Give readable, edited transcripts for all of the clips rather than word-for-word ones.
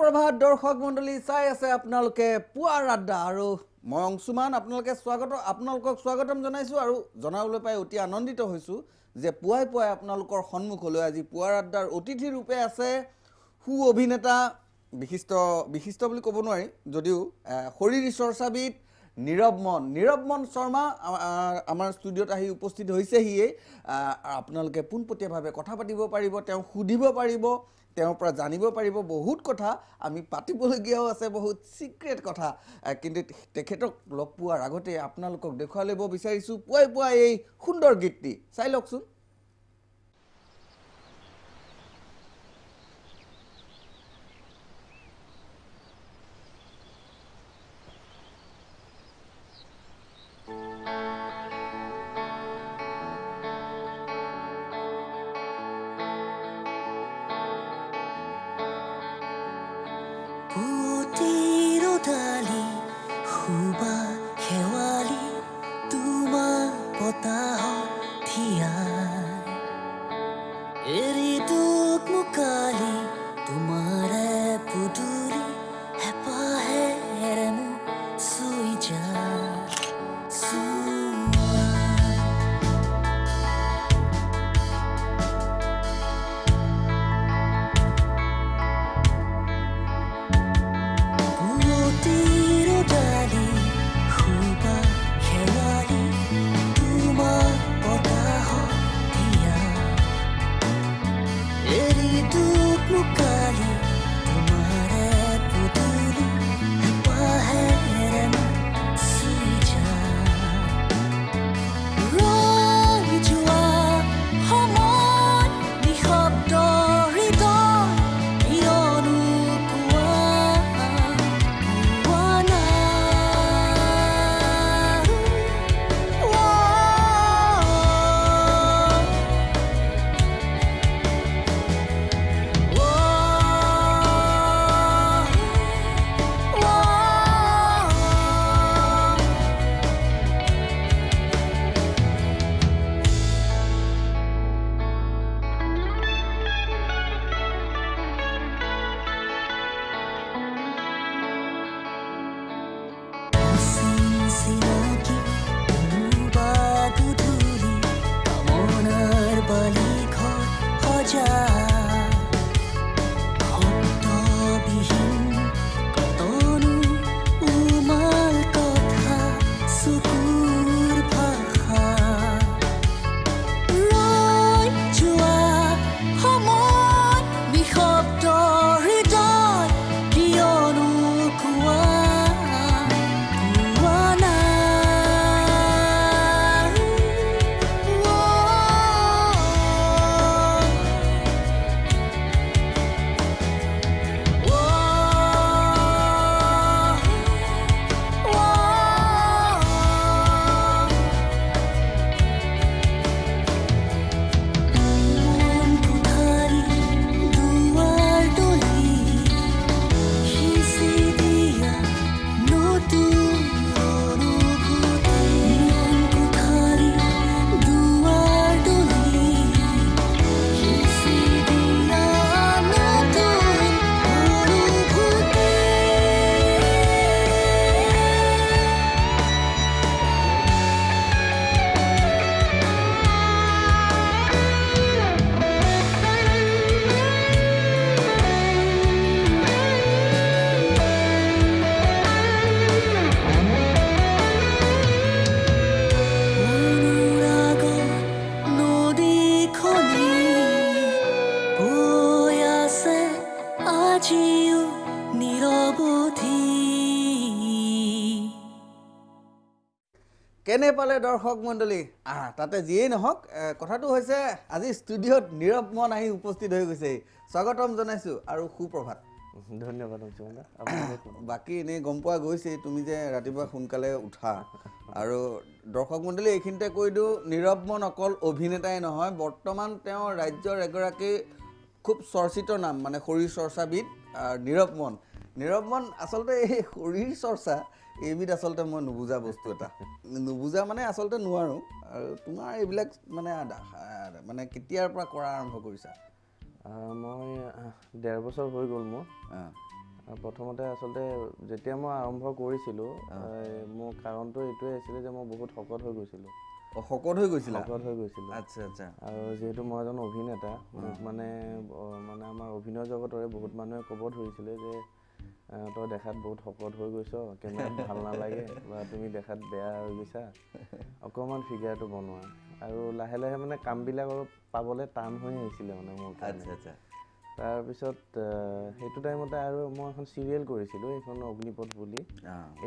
সুপ্ৰভাত দৰ্শক মণ্ডলী চাই আছে আপোনালোকে পুৱাৰ আড্ডা আৰু মই অংশুমান আপোনালোকক স্বাগতম জনাইছো আৰু জনাবলৈ পাই অতি আনন্দিত হৈছো যে পুৱাই পুৱাই আপোনালোকৰ সন্মুখলৈ আজি পুৱাৰ আড্ডাৰ অতিথি ৰূপে আছে সু অভিনেতা বিশিষ্ট বুলি ক'ব নোৱাৰি যদিও শৰীৰ চৰ্চাবিদ নীৰৱ মন শৰ্মা আমাৰ ষ্টুডিঅ'ত আহি উপস্থিত হৈছেহিয়ে আপোনালোকে পোনপটীয়াভাৱে কথা পাতিব পাৰিব তেওঁ সুধিব পাৰিব তেওঁৰ পৰা জানিব পাৰিব বহুত কথা আমি পাতিবলগীয়াও আছে বহুত সিক্ৰেট কথা কিন্তু তেখেতক লগ পোৱাৰ আগতে আপোনালোকক দেখুৱাই ল'ব বিচাৰিছো পুৱাই এই সুন্দৰ গীতটি চাই লওকচোন কেনে পালে দৰ্শক মণ্ডলী তাতে যিয়েই নহওক কথাটো হৈছে আজি ষ্টুডিঅ'ত নীৰৱ মন আহি উপস্থিত হৈ গৈছে স্বাগতম জনাইছো আৰু সুপ্ৰভাত ধন্যবাদ বাকী এনেই গম পোৱা গৈছে তুমি যে ৰাতিপুৱা সোনকালে উঠা আৰু দৰ্শক মণ্ডলী এইখিনিতে কৈ দিওঁ নীৰৱ মন অকল অভিনেতাই নহয় বৰ্তমান তেওঁ ৰাজ্যৰ এগৰাকী খুব চৰ্চিত নাম মানে শৰীৰ চৰ্চাবিদ নীৰৱ মন আচলতে এই শৰীৰ চৰ্চা এইবিধ আচলতে মই নুবুজা বস্তু এটা নুবুজা মানে আচলতে নোৱাৰো আৰু তোমাৰ এইবিলাক মানে কেতিয়াৰ পৰা কৰা আৰম্ভ কৰিছা মই 1.5 বছৰ হৈ গ'ল মোৰ প্ৰথমতে আচলতে যেতিয়া মই আৰম্ভ কৰিছিলোঁ মোৰ কাৰণটো এইটোৱে আছিলে যে মই বহুত শকত হৈ গৈছিলোঁ। শকত হৈ গৈছিলা? শকত হৈ গৈছিলোঁ। আচ্ছা আচ্ছা। আৰু যিহেতু মই এজন অভিনেতা, মোক মানে আমাৰ অভিনয় জগতৰে বহুত মানুহে ক'ব ধৰিছিলে যে তই দেখাত বহুত শকত হৈ গৈছ, কেমেৰাত ভাল নালাগে বা তুমি দেখাত বেয়া হৈ গৈছা, অকণমান ফিগাৰটো বনোৱা। আৰু লাহে লাহে মানে কামবিলাক অলপ পাবলৈ টান হৈ আহিছিলে মানে মোৰ কাৰণে। আচ্ছা আচ্ছা। তাৰপিছত সেইটো টাইমতে আৰু মই এখন চিৰিয়েল কৰিছিলোঁ, এইখন অগ্নিপথ বুলি,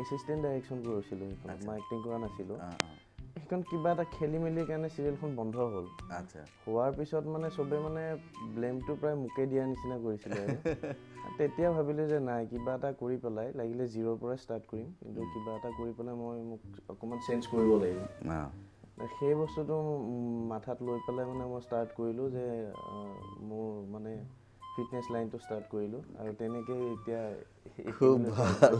এছিষ্টেণ্ট ডাইৰেকশ্যন কৰিছিলোঁ সেইখনত, মই এক্টিং কৰা নাছিলোঁ। সেইখন কিবা এটা খেলি মেলিৰ কাৰণে চিৰিয়েলখন বন্ধ হ'ল। আচ্ছা। হোৱাৰ পিছত মানে চবে মানে ব্লেমটো প্ৰায় মোকে দিয়া নিচিনা কৰিছিলে আৰু তেতিয়া ভাবিলোঁ যে নাই, কিবা এটা কৰি পেলাই লাগিলে জিৰ'ৰ পৰাই ষ্টাৰ্ট কৰিম, কিন্তু কিবা এটা কৰি পেলাই মোক অকণমান চেঞ্জ কৰিব লাগিব। সেই বস্তুটো মাথাত লৈ পেলাই মানে মই ষ্টাৰ্ট কৰিলোঁ যে মোৰ মানে ফিটনেছ লাইনটো ষ্টাৰ্ট কৰিলোঁ আৰু তেনেকেই এতিয়া খুব ভাল,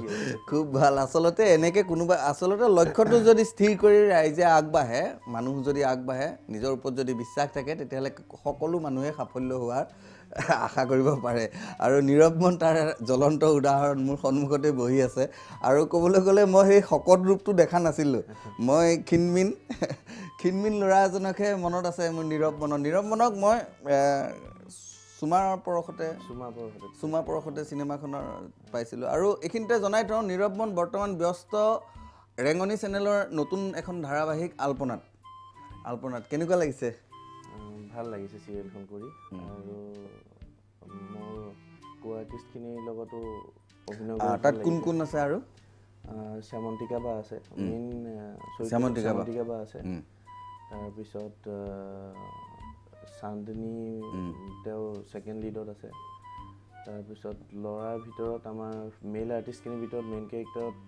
খুব ভাল। আচলতে এনেকৈ কোনোবা আচলতে লক্ষ্যটো যদি স্থিৰ কৰি ৰাইজে আগবাঢ়ে, মানুহ যদি আগবাঢ়ে, নিজৰ ওপৰত যদি বিশ্বাস থাকে, তেতিয়াহ'লে সকলো মানুহে সাফল্য হোৱাৰ আশা কৰিব পাৰে। আৰু নীৰৱ মন তাৰ জ্বলন্ত উদাহৰণ মোৰ সন্মুখতে বহি আছে। আৰু ক'বলৈ গ'লে মই সেই শকত ৰূপটো দেখা নাছিলোঁ, মই ক্ষীণমিন ল'ৰা এজনকহে মনত আছে মোৰ নীৰৱ মনক মই চুমা পৰশতে চিনেমাখনৰ পাইছিলোঁ। আৰু এইখিনিতে জনাই থওঁ, নীৰৱ মন বৰ্তমান ব্যস্ত ৰেঙনি চেনেলৰ নতুন এখন ধাৰাবাহিক আলপনাত কেনেকুৱা লাগিছে? ভাল লাগিছে চিৰিয়েলখন কৰি। আৰু মোৰ কো আৰ্টিষ্টখিনিৰ লগতো অভিনয় কৰি তাত কোন কোন আছে? আৰু শ্যামন্তিকা বা আছে, মেইন শ্যামন্তিকা বা আছে। তাৰপিছত চান্দনী, তেওঁ ছেকেণ্ড লিডত আছে। তাৰপিছত ল'ৰাৰ ভিতৰত আমাৰ মেইল আৰ্টিষ্টখিনিৰ ভিতৰত মেইন কেৰেক্টাৰত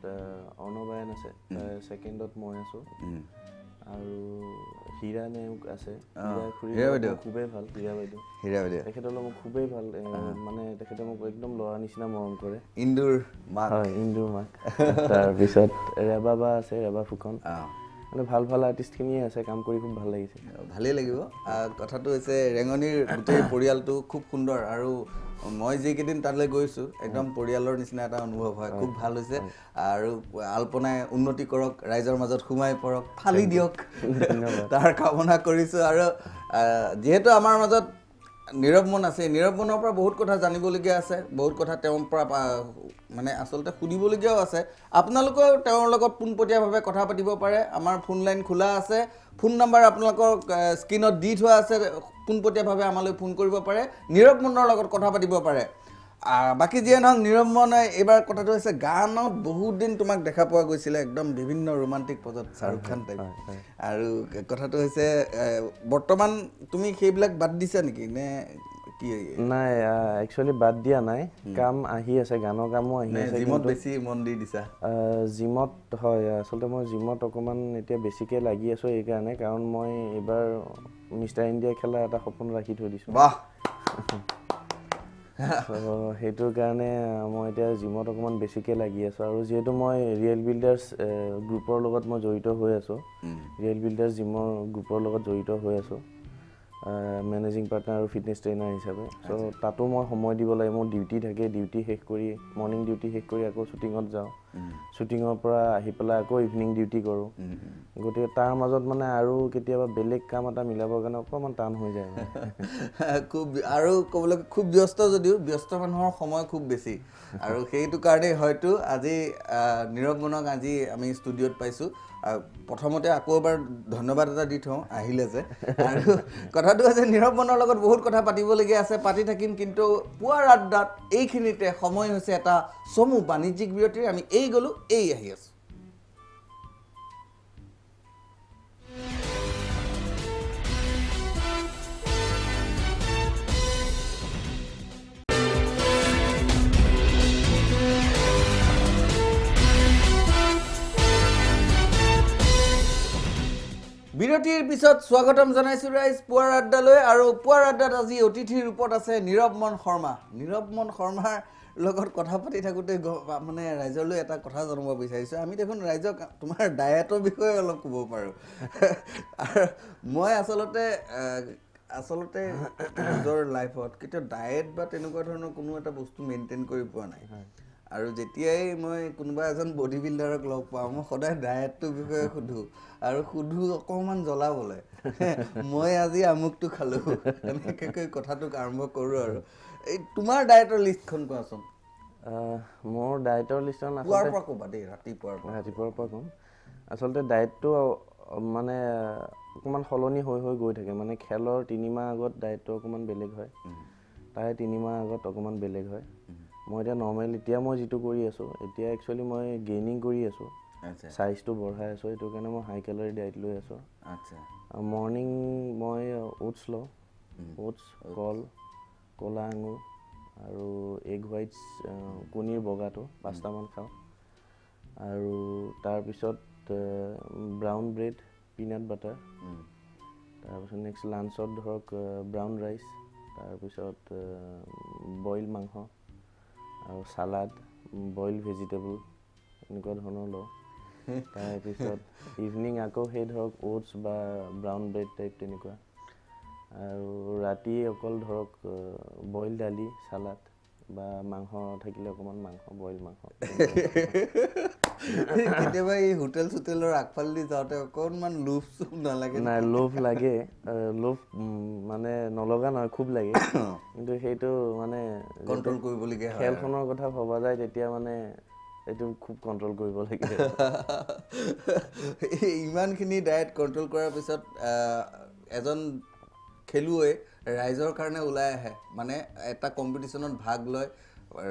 অৰ্ণবায়ন আছে, ছেকেণ্ডত মই আছোঁ। আৰু হীৰা নেওগ আছে, খুবেই ভাল হীৰা বাইদেউ, তেখেতলৈ মোক খুবেই ভাল, মানে তেখেতে মোক একদম ল'ৰা নিচিনা মৰম কৰে। ইন্দুৰ মাক। তাৰপিছত ৰেবা বা আছে, ৰেবা ফুকন, মানে ভাল ভাল আৰ্টিষ্টখিনিয়ে আছে, কাম কৰি খুব ভাল লাগিছে। ভালেই লাগিব। কথাটো হৈছে ৰেঙনিৰ গোটেই পৰিয়ালটো খুব সুন্দৰ, আৰু মই যিকেইদিন তালৈ গৈছোঁ একদম পৰিয়ালৰ নিচিনা এটা অনুভৱ হয়, খুব ভাল হৈছে। আৰু আলপনাই উন্নতি কৰক, ৰাইজৰ মাজত সোমাই পৰক, ফালি দিয়ক, তাৰ কামনা কৰিছোঁ। আৰু যিহেতু আমাৰ মাজত নীৰৱ মন আছে, নীৰৱ মনৰ পৰা বহুত কথা জানিবলগীয়া আছে, বহুত কথা তেওঁৰ পৰা মানে আচলতে সুধিবলগীয়াও আছে। আপোনালোকেও তেওঁৰ লগত পোনপটীয়াভাৱে কথা পাতিব পাৰে, আমাৰ ফোন লাইন খোলা আছে। ফোন নম্বৰ আপোনালোকৰ স্ক্ৰীণত দি থোৱা আছে, পোনপটীয়াভাৱে আমালৈ ফোন কৰিব পাৰে, নীৰৱ মনৰ লগত কথা পাতিব পাৰে। বাকী যিয়ে নহওক, নীৰৱ মনে এইবাৰ কথাটো হৈছে গানত বহুত দিন তোমাক দেখা পোৱা গৈছিলে, একদম বিভিন্ন ৰোমান্টিক পজত, শ্বাহৰুখ খান টাইপ। আৰু কথাটো হৈছে বৰ্তমান তুমি সেইবিলাক বাদ দিছা নেকি নে কি? নাই, একচুৱেলি বাদ দিয়া নাই, কাম আহি আছে, গানৰ কামো আহি আছে। জিমত বেছি মন দি দিছা? জিমত, হয়, আচলতে মই জিমত অকণমান এতিয়া বেছিকৈ লাগি আছোঁ এইকাৰণে, কাৰণ মই এইবাৰ মিষ্টাৰ ইণ্ডিয়া খেলা এটা সপোন ৰাখি থৈ দিছোঁ। বাহ। সেইটোৰ কাৰণে মই এতিয়া জিমত অকণমান বেছিকৈ লাগি আছোঁ। আৰু যিহেতু মই ৰিয়েল বিল্ডাৰ্ছ গ্ৰুপৰ লগত মই জড়িত হৈ আছোঁ, ৰিয়েল বিল্ডাৰ্ছ জিমৰ গ্ৰুপৰ লগত জড়িত হৈ আছোঁ, মেনেজিং পাৰ্টনাৰ আৰু ফিটনেছ ট্ৰেইনাৰ হিচাপে। চ' তাতো মই সময় দিব লাগে, মোৰ ডিউটি থাকে, ডিউটি শেষ কৰি মৰ্ণিং ডিউটি শেষ কৰি আকৌ শ্বুটিঙত যাওঁ, শ্বুটিঙৰ পৰা আহি পেলাই আকৌ ইভিনিং ডিউটি কৰোঁ। গতিকে তাৰ মাজত মানে আৰু কেতিয়াবা বেলেগ কাম এটা মিলাবৰ কাৰণে অকণমান টান হৈ যায়। খুব, আৰু ক'বলৈ খুব ব্যস্ত, যদিও ব্যস্ত মানুহৰ সময় খুব বেছি, আৰু সেইটো কাৰণেই হয়তো আজি নীৰৱ মনক আজি আমি ষ্টুডিঅ'ত পাইছোঁ। প্ৰথমতে আকৌ এবাৰ ধন্যবাদ এটা দি থওঁ আহিলে যে। আৰু কথাটো হৈছে নীৰৱ মনৰ লগত বহুত কথা পাতিবলগীয়া আছে, পাতি থাকিম, কিন্তু পুৱাৰ আড্ডাত এইখিনিতে সময় হৈছে এটা চমু বাণিজ্যিক বিৰতিৰ। আমি এই গ'লোঁ, এই আহি আছোঁ। বিৰতিৰ পিছত স্বাগতম জনাইছোঁ ৰাইজ পুৱাৰ আড্ডালৈ। আৰু পুৱাৰ আড্ডাত আজি অতিথিৰ ৰূপত আছে নীৰৱ মন শৰ্মা। নীৰৱ মন শৰ্মাৰ লগত কথা পাতি থাকোঁতে মানে ৰাইজলৈ এটা কথা জনাব বিচাৰিছোঁ, আমি দেখোন ৰাইজক তোমাৰ ডায়েটৰ বিষয়ে অলপ ক'ব পাৰোঁ। আৰু মই আচলতে নিজৰ লাইফত কেতিয়াও ডায়েট বা তেনেকুৱা ধৰণৰ কোনো এটা বস্তু মেইনটেইন কৰি পোৱা নাই। আৰু যেতিয়াই মই কোনোবা এজন বডি বিল্ডাৰক লগ পাওঁ মই সদায় ডায়েটটোৰ বিষয়ে সুধো আৰু সুধো অকণমান জ্বলাবলৈ মই আজি আমুকটো খালো এনেকৈ কথাটোক আৰম্ভ কৰোঁ আৰু এই তোমাৰ ডায়েটৰ লিষ্টখন কোৱাচোন মোৰ ডায়েটৰ লিষ্টখন পুৱাৰ পৰা ক'বা দেই ৰাতিপুৱাৰ পৰা ক'ম আচলতে ডায়েটটো মানে অকণমান সলনি হৈ গৈ থাকে মানে খেলৰ 3 মাহ আগত ডায়েটটো অকণমান বেলেগ হয় তাৰে 3 মাহ আগত অকণমান বেলেগ হয় মই এতিয়া নৰ্মেল এতিয়া মই যিটো কৰি আছোঁ এতিয়া একচুৱেলি মই গেইনিং কৰি আছোঁ চাইজটো বঢ়াই আছোঁ এইটো কাৰণে মই হাই কেলৰি ডায়েট লৈ আছোঁ আচ্ছা মৰ্ণিং মই ওটছ লওঁ ওটছ কল ক'লা আঙুৰ আৰু এগ হোৱাইটছ কণীৰ বগাটো 5টামান খাওঁ আৰু তাৰপিছত ব্ৰাউন ব্ৰেড পিনাট বাটাৰ তাৰপিছত নেক্সট লাঞ্চত ধৰক ব্ৰাউন ৰাইচ তাৰপিছত বইল মাংস আৰু চালাড বইল ভেজিটেবল এনেকুৱা ধৰণৰ লওঁ তাৰপিছত ইভিনিং আকৌ সেই ধৰক ওটছ বা ব্ৰাউন ব্ৰেড টাইপ তেনেকুৱা আৰু ৰাতি অকল ধৰক বইল দালি চালাড বা মাংস থাকিলে অকণমান মাংস বইল মাংস কেতিয়াবা এই হোটেল চোটেলৰ আগফালেদি যাওঁতে অকণমান লোভ চোভ নালাগে নাই লোভ লাগে লোভ মানে নলগা নহয় খুব লাগে কিন্তু সেইটো মানে কণ্ট্ৰল কৰিবলগীয়া হয় খেলখনৰ কথা ভবা যায় তেতিয়া মানে এইটো খুব কণ্ট্ৰল কৰিব লাগে ইমানখিনি ডায়েট কণ্ট্ৰল কৰাৰ পিছত এজন খেলুৱৈ ৰাইজৰ কাৰণে ওলাই আহে মানে এটা কম্পিটিশ্যনত ভাগ লয়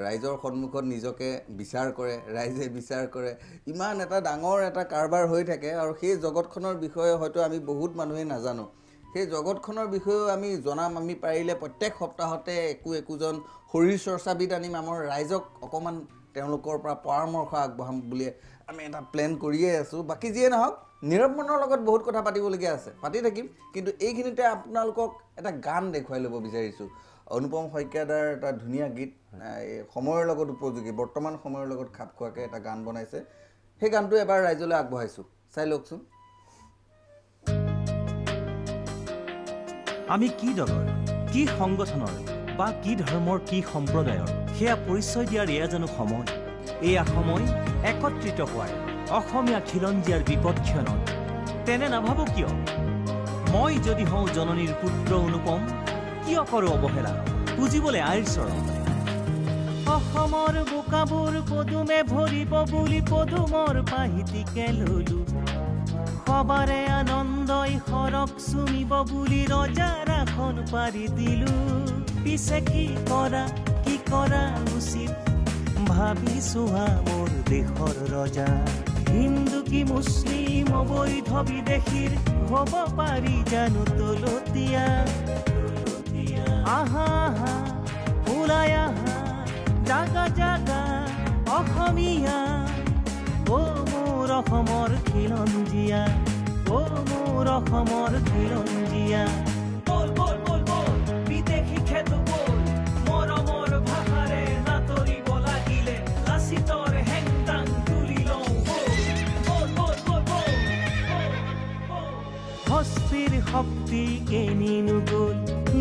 ৰাইজৰ সন্মুখত নিজকে বিচাৰ কৰে ৰাইজে বিচাৰ কৰে ইমান এটা ডাঙৰ এটা কাৰবাৰ হৈ থাকে আৰু সেই জগতখনৰ বিষয়ে হয়তো আমি বহুত মানুহে নাজানো সেই জগতখনৰ বিষয়েও আমি জনাম আমি পাৰিলে প্ৰত্যেক সপ্তাহতে একোজন শৰীৰ চৰ্চাবিদ আনিম আমাৰ ৰাইজক অকণমান তেওঁলোকৰ পৰা পৰামৰ্শ আগবঢ়াম বুলি আমি এটা প্লেন কৰিয়ে আছোঁ বাকী যিয়ে নহওক নীৰৱ মনৰ লগত বহুত কথা পাতিবলগীয়া আছে পাতি থাকিম কিন্তু এইখিনিতে আপোনালোকক এটা গান দেখুৱাই ল'ব বিচাৰিছোঁ অনুপম শইকীয়াদাৰ এটা ধুনীয়া গীত সময়ৰ লগত উপযোগী বৰ্তমান সময়ৰ লগত খাপ খোৱাকৈ এটা গান বনাইছে সেই গানটো এবাৰ ৰাইজলৈ আগবঢ়াইছোঁ চাই লওকচোন আমি কি দলৰ কি সংগঠনৰ বা কি ধৰ্মৰ কি সম্প্ৰদায়ৰ সেয়া পৰিচয় দিয়াৰ এয়া জানো সময় এয়া সময় একত্ৰিত হোৱাৰ অসমীয়া খিলঞ্জীয়াৰ বিপক্ষণত তেনে নাভাবো কিয় মই যদি হওঁ জননীৰ পুত্ৰ অনুপম কিয় কৰোঁ অৱহেলা পুজিবলৈ আইৰ চৰণ অসমৰ বোকাবোৰ পদুমে ভৰিব বুলি পদুমৰ পাহিটিকে ললো সবাৰে আনন্দই সৰক চুমিব বুলি ৰজাৰ আসন পাৰি দিলো পিছে কি কৰা উচিত ভাবি চোৱা মোৰ দেশৰ ৰজা হিন্দু কি মুছলিম অবৈধ বিদেশীৰ হ'ব পাৰি জানো তলতীয়া আহা আহা ওলাই আহা জাগা জাগা অসমীয়া ও মোৰ অসমৰ খিলঞ্জীয়া ও মোৰ অসমৰ খিলঞ্জীয়া বল বল বল বল বিদেশী খেত বল মৰমৰ ভাষাৰে নাতৰিব লাগিলে লাচিতৰ হেংদাং তুলি লওঁ বল বল বল বল হস্তিৰ শক্তি কেনিনো গ'ল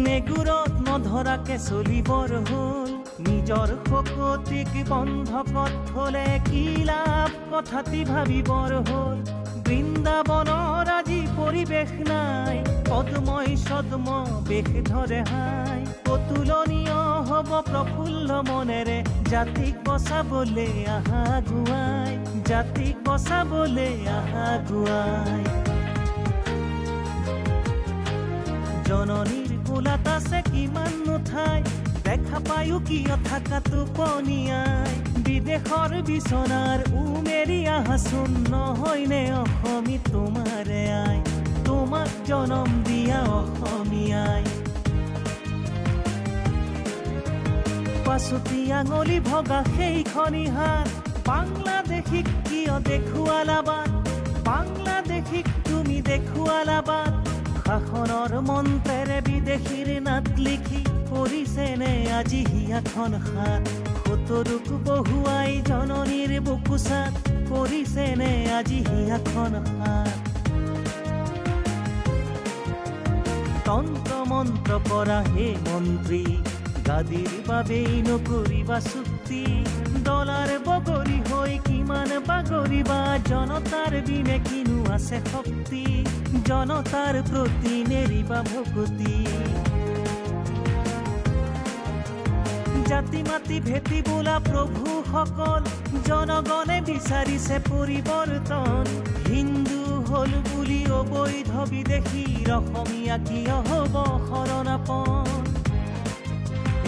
নেগুৰত নধৰাকে চলিবৰ হ'ল নিজৰ শকতিক বন্ধকত থলে কি লাভ কথাটি ভাবিবৰ হ'ল বৃন্দাবনৰ আজি পৰিৱেশ নাই পদ্মই ছদ্ম বেশ ধৰে হাই অতুলনীয় হ'ব প্ৰফুল্ল মনেৰে জাতিক বচাবলে আহা গুৱাই জাতিক বচাবলে আহা গুৱাই জননীৰ কোলাত আছে কিমান নুঠাই দেখা পায়ো কিয় থাকাটো পনিয়াই বিদেশৰ বিচনাৰ উমেৰি আহাচোন নহয়নে অসমী তোমাৰে আই তোমাক জনম দিয়া অসমীয়াই পাছতি আঙুলি ভগা সেইখনি হাত বাংলাদেশীক কিয় দেখুৱালা বাট বাংলাদেশীক তুমি দেখুৱালা বাট শাসনৰ মন্ত্ৰেৰে বিদেশীৰ নাট লিখি কৰিছেনে আজি হিয়াখন হাত সতৰুক বহুৱাই জননীৰ বুকুচাত কৰিছেনে আজি হিয়াখন হাত তন্ত্ৰ মন্ত্ৰ কৰা হে মন্ত্ৰী গাদীৰ বাবেই নকৰিবা চুক্তি কলাৰ বগৰী হৈ কিমান বাগৰিবা জনতাৰ বিনে কিনো আছে শক্তি জনতাৰ প্ৰতি নেৰিবা ভকতি জাতি মাতি ভেটি বোলা প্ৰভু সকল জনগণে বিচাৰিছে পৰিৱৰ্তন হিন্দু হল বুলি অবৈধ বিদেশীৰ অসমীয়া কিয় হ'ব শৰণাপন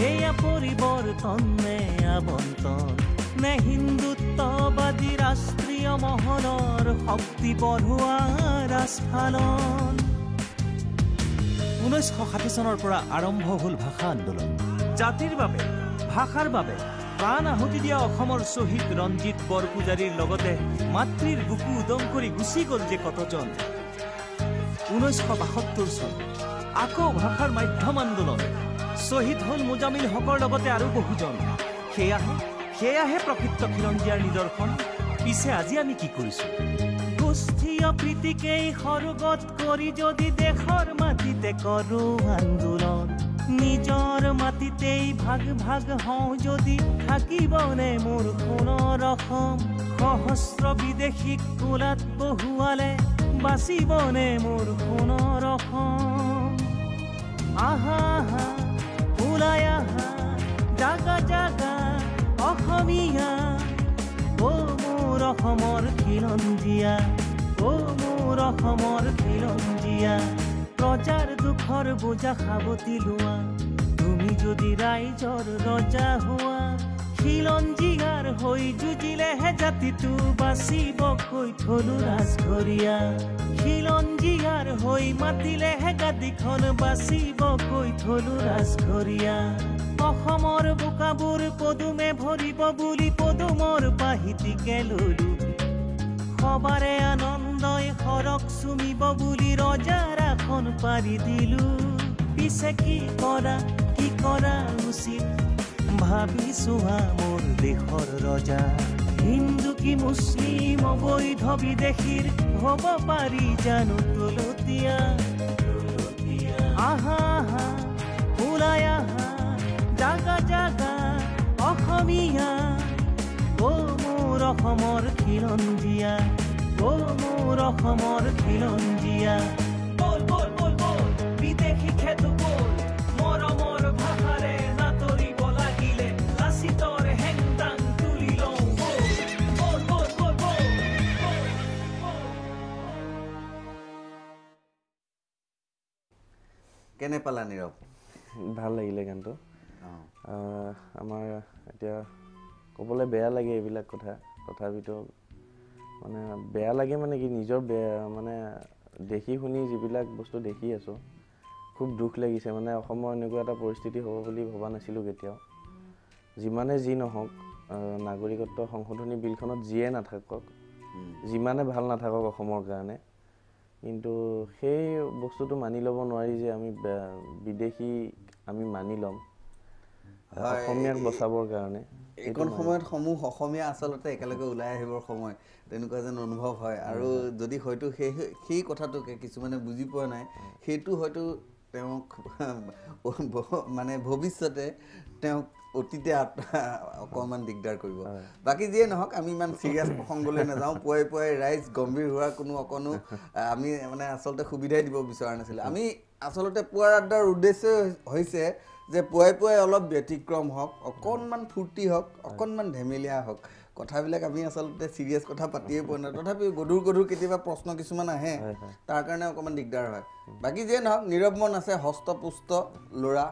এয়া পৰিৱৰ্তন নে আবণ্টন নে হিন্দুত্ববাদী ৰাষ্ট্ৰীয় মহলৰ শক্তি বঢ়োৱা ৰাজফালন 1960 চনৰ পৰা আৰম্ভ হ'ল ভাষা আন্দোলন জাতিৰ বাবে ভাষাৰ বাবে প্ৰাণ আহুতি দিয়া অসমৰ শ্বহীদ ৰঞ্জিত বৰপূজাৰীৰ লগতে মাতৃৰ বুকু উদং কৰি গুচি গ'ল যে কতজন 1972 চন আকৌ ভাষাৰ মাধ্যম আন্দোলন শ্বহীদ হ'ল মুজামিল হকৰ লগতে আৰু বহুজন সেয়াহে প্ৰকৃত খিলঞ্জীয়াৰ নিদৰ্শন পিছে আজি আমি কি কৰিছো গোষ্ঠীয় প্ৰীতিকেই সৰুগত কৰি যদি দেশৰ মাটিতে কৰো আন্দোলন নিজৰ মাটিতেই ভাগ ভাগ হওঁ যদি থাকিবনে মোৰ সোণৰ অসম সহস্ৰ বিদেশীক কোলাত বহুৱালে বাচিবনে মোৰ সোণৰ অসম আহা আহা ওলাই আহা জাগা জাগা অসমীয়া ও মোৰ অসমৰ খিলঞ্জীয়া ও মোৰ অসমৰ খিলঞ্জীয়া প্ৰজাৰ দুখৰ বোজা সাৱতি লোৱা তুমি যদি ৰাইজৰ ৰজা হোৱা খিলঞ্জীয়াৰ হৈ যুঁজিলেহে জাতিটো বাচিব কৈ থলো ৰাজঘৰীয়া খিলঞ্জীয়াৰ হৈ মাতিলেহে গাদীখন বাচিব কৈ থলো ৰাজঘৰীয়া অসমৰ বোকাবোৰ পদুমে ভৰিব বুলি পদুমৰ পাহিটিকে ললো সবাৰে আনন্দই সৰক চুমিব বুলি ৰজাৰ আসন পাৰি দিলো পিছে কি কৰা উচিত ভাবি চোৱা মোৰ দেশৰ ৰজা হিন্দু কি মুছলিম অবৈধ বিদেশীৰ হ'ব পাৰি জানো তলতীয়া আহা আহা ওলাই আহা জাগা জাগা অসমীয়া ও মোৰ অসমৰ খিলঞ্জীয়া ও মোৰ অসমৰ খিলঞ্জীয়া বল বল বল বল বিদেশী খেতো বল মৰমৰ ভাষাৰে নাতৰিব লাগিলে লাচিতৰ হেংদাং তুলি লওঁ বল বল বল বল কেনে পালা নীৰৱ ভাল লাগিলে গানটো আমাৰ এতিয়া ক'বলৈ বেয়া লাগে এইবিলাক কথা তথাপিতো মানে বেয়া লাগে মানে কি নিজৰ মানে দেখি শুনি যিবিলাক বস্তু দেখি আছোঁ খুব দুখ লাগিছে মানে অসমৰ এনেকুৱা এটা পৰিস্থিতি হ'ব বুলি ভবা নাছিলোঁ কেতিয়াও যিমানে যি নহওক নাগৰিকত্ব সংশোধনী বিলখনত যিয়ে নাথাকক যিমানে ভাল নাথাকক অসমৰ কাৰণে কিন্তু সেই বস্তুটো মানি ল'ব নোৱাৰি যে আমি বিদেশী আমি মানি ল'ম অসমীয়াক বচাবৰ কাৰণে এইকণ সময়ত সমূহ অসমীয়া আচলতে একেলগে ওলাই আহিবৰ সময় তেনেকুৱা যেন অনুভৱ হয় আৰু যদি হয়তো সেই কথাটোকে কিছুমানে বুজি পোৱা নাই সেইটো হয়তো তেওঁক মানে ভৱিষ্যতে তেওঁক অতীতে অকণমান দিগদাৰ কৰিব বাকী যিয়ে নহওক আমি ইমান চিৰিয়াছ প্ৰসংগলৈ নাযাওঁ পুৱাই ৰাইজ গম্ভীৰ হোৱাৰ অকণো আমি মানে আচলতে সুবিধাই দিব বিচৰা নাছিলোঁ আমি আচলতে পুৱাৰ আড্ডাৰ উদ্দেশ্য হৈছে যে পুৱাই অলপ ব্যতিক্ৰম হওক অকণমান ফূৰ্তি হওক অকণমান ধেমেলীয়া হওক কথাবিলাক আমি আচলতে চিৰিয়াছ কথা পাতিয়ে পোৱা নাই তথাপিও গধুৰ কেতিয়াবা প্ৰশ্ন কিছুমান আহে তাৰ কাৰণে অকণমান দিগদাৰ হয় বাকী যিয়ে নহওক নীৰৱ মন আছে হস্তপুষ্ট ল'ৰা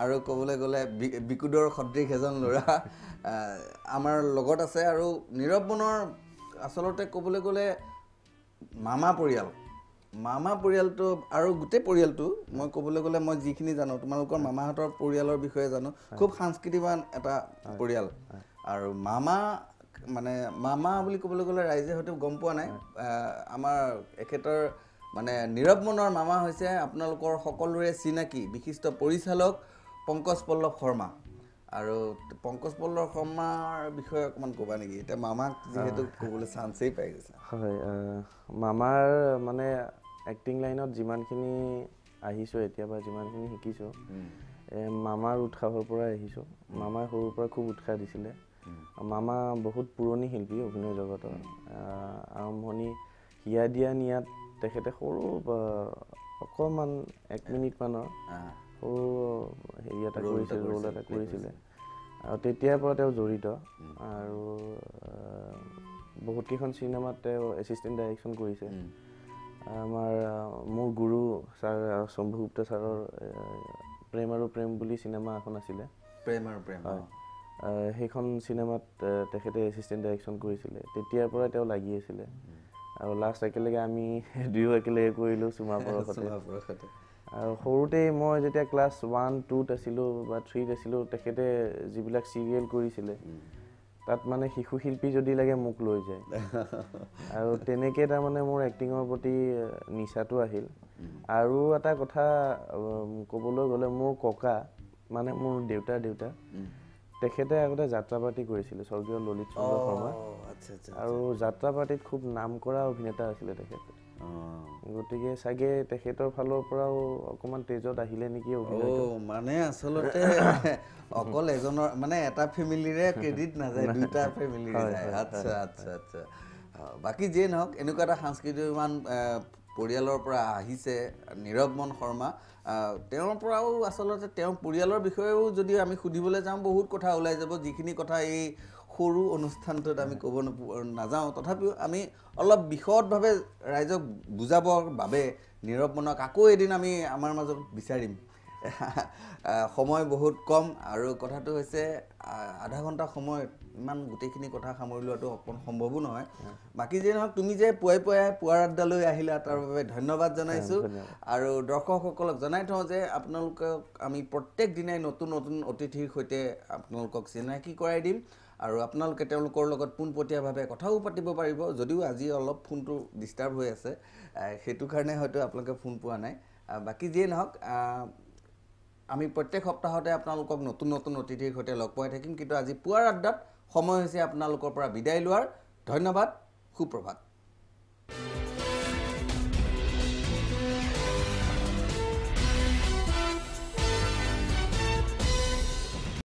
আৰু ক'বলৈ গ'লে বিকুদৰ সদৃশ এজন ল'ৰা আমাৰ লগত আছে আৰু নীৰৱ মনৰ আচলতে ক'বলৈ গ'লে মামা পৰিয়ালটো আৰু গোটেই পৰিয়ালটো মই ক'বলৈ গ'লে মই যিখিনি জানো তোমালোকৰ মামাহঁতৰ পৰিয়ালৰ বিষয়ে জানো খুব সাংস্কৃতিবান এটা পৰিয়াল আৰু মামা বুলি ক'বলৈ গ'লে ৰাইজে হয়তো গম পোৱা নাই আমাৰ এখেতৰ মানে নীৰৱ মনৰ মামা হৈছে আপোনালোকৰ সকলোৰে চিনাকি বিশিষ্ট পৰিচালক পংকজ পল্লৱ শৰ্মা আৰু পংকজ পল্লৱ শৰ্মাৰ বিষয়ে অকণমান ক'বা নেকি এতিয়া মামাক যিহেতু ক'বলৈ চান্সেই পাই গৈছে হয় মামাৰ মানে এক্টিং লাইনত যিমানখিনি আহিছোঁ এতিয়া বা যিমানখিনি শিকিছোঁ মামাৰ উৎসাহৰ পৰাই আহিছোঁ মামাই সৰুৰ পৰা খুব উৎসাহ দিছিলে মামা বহুত পুৰণি শিল্পী অভিনয় জগতৰ আৰম্ভণি হিয়া দিয়া নিয়াত তেখেতে সৰু অকণমান 1 মিনিটমানৰ সৰু হেৰি এটা কৰিছিল ৰোল এটা কৰিছিলে আৰু তেতিয়াৰ পৰা তেওঁ জড়িত আৰু বহুতকেইখন চিনেমাত তেওঁ এছিষ্টেণ্ট ডাইৰেকশ্যন কৰিছে আমাৰ মোৰ গুৰু ছাৰ শম্ভুগুপ্ত ছাৰৰ প্ৰেম আৰু প্ৰেম বুলি চিনেমা এখন আছিলে প্ৰেম আৰু প্ৰেম সেইখন চিনেমাত তেখেতে এছিষ্টেণ্ট ডাইৰেকশ্যন কৰিছিলে তেতিয়াৰ পৰাই তেওঁ লাগি আছিলে আৰু লাষ্ট একেলগে আমি দুয়ো একেলগে কৰিলোঁ চুমা পৰশতে আৰু সৰুতেই মই যেতিয়া ক্লাছ 1-2ত আছিলোঁ বা 3ত আছিলোঁ তেখেতে যিবিলাক চিৰিয়েল কৰিছিলে তাত মানে শিশু শিল্পী যদি লাগে মোক লৈ যায় আৰু তেনেকৈ তাৰমানে মোৰ এক্টিঙৰ প্ৰতি নিচাটো আহিল আৰু এটা কথা ক'বলৈ গ'লে মোৰ ককা মানে মোৰ দেউতা তেখেতে আগতে যাত্ৰা পাৰ্টি কৰিছিলে স্বৰ্গীয় ললিত চন্দ্ৰ শৰ্মা আৰু যাত্ৰা পাৰ্টিত খুব নাম কৰা অভিনেতা আছিলে তেখেত গতিকে চাগে তেখেতৰ ফালৰ পৰাও অকণমান তেজত আহিলে নেকি মানে আচলতে অকল এজনৰ মানে এটা ফেমিলিৰে ক্ৰেডিট নাযায় দুটা ফেমিলিৰে যায় আচ্ছা আচ্ছা আচ্ছা বাকী যিয়ে নহওক এনেকুৱা এটা সাংস্কৃতিকমান পৰিয়ালৰ পৰা আহিছে নীৰৱমন শৰ্মা তেওঁৰ পৰাও আচলতে তেওঁৰ পৰিয়ালৰ বিষয়েও যদি আমি সুধিবলৈ যাওঁ বহুত কথা ওলাই যাব যিখিনি কথা এই সৰু অনুষ্ঠানটোত আমি ক'ব নাযাওঁ তথাপিও আমি অলপ বিশদভাৱে ৰাইজক বুজাবৰ বাবে নীৰৱমনক আকৌ এদিন আমি আমাৰ মাজত বিচাৰিম সময় বহুত কম আৰু কথাটো হৈছে আধা ঘণ্টা সময়ত ইমান গোটেইখিনি কথা সামৰি লোৱাটো অকণ সম্ভৱো নহয় বাকী যে নহওক তুমি যে পুৱাৰ আড্ডালৈ আহিলা তাৰ বাবে ধন্যবাদ জনাইছোঁ আৰু দৰ্শকসকলক জনাই থওঁ যে আপোনালোকক আমি প্ৰত্যেক দিনাই নতুন নতুন অতিথিৰ সৈতে আপোনালোকক চিনাকি কৰাই দিম আৰু আপোনালোকে তেওঁলোকৰ লগত পোনপটীয়াভাৱে কথাও পাতিব পাৰিব যদিও আজি অলপ ফোনটো ডিষ্টাৰ্ব হৈ আছে সেইটো কাৰণে হয়তো আপোনালোকে ফোন পোৱা নাই বাকী যিয়ে নহওক আমি প্ৰত্যেক সপ্তাহতে আপোনালোকক নতুন নতুন অতিথিৰ সৈতে লগ পাই থাকিম কিন্তু আজি পুৱাৰ আড্ডাত সময় হৈছে আপোনালোকৰ পৰা বিদায় লোৱাৰ ধন্যবাদ সুপ্ৰভাত